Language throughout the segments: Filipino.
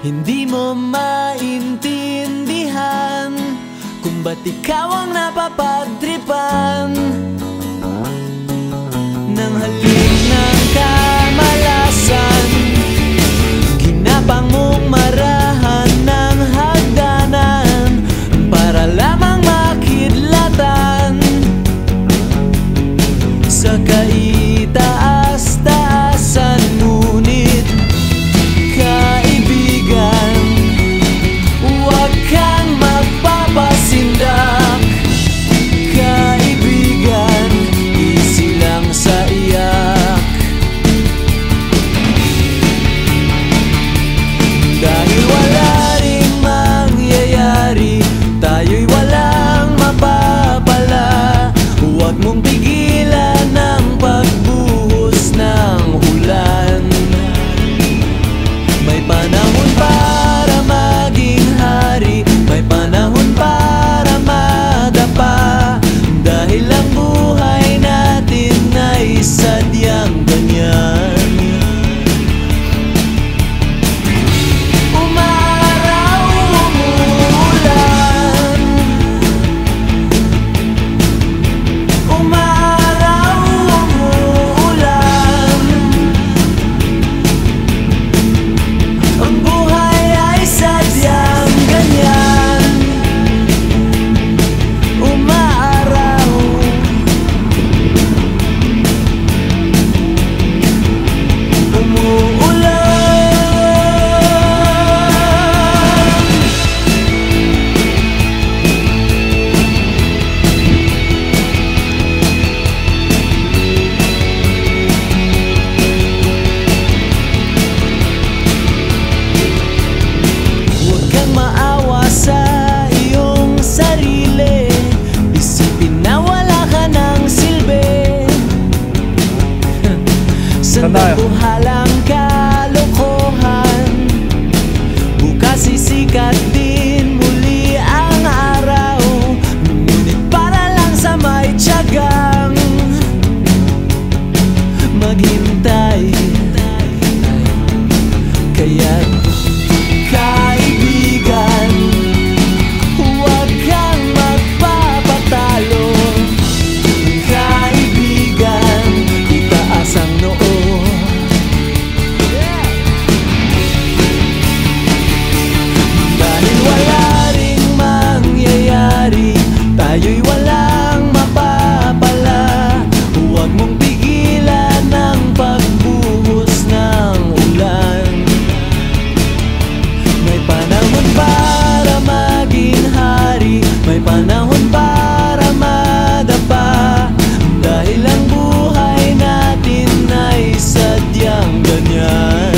Hindi mo maintindihan kung ba't ikaw ang napapagtripan ng halik ng kamalasan. Ginapang mong marahan ng hagdanan para lamang makidlatan sa kaitaas-taasan. Ngunit kaibigan, huwag kang magpapasindak. Kaibigan, easy lang sa iyak. Dahil wala ring mangyayari, tayo'y walang mapapala. Huwag mong pigilan ang pagbuhos ng ulan. May panahon para maging hari, may panahon para madapa. Dahil ang buhay natin ay sadyang ganyan. Umaraw, umuulan. Umaraw, umuulan. Ang buhay ay sadyang ganyan. Umaraw, umuulan. Huwag kang maawa sa iyong sarili. Isipin na wala ka ng silbi. Sandabuhalang kalokohan. Bukas sisikat din muli ang araw. Ngunit para lang sa may tiyagang maghintay. Kaya't kaibigan, huwag kang magpapatalo. Kaibigan, itaas ang noo. Dahil wala ring mangyayari, tayo'y walang mapapala. Huwag mong pigilan ang pagbuhos ng ulan. May panahon para maging hari, may panahon para madapa. Dahil ang buhay natin ay sadyang ganyan.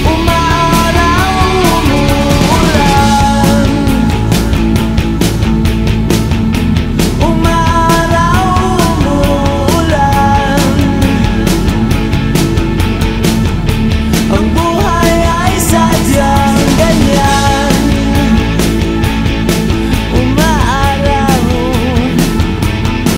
Umaraw, umuulan. Umaraw, umuulan. Ang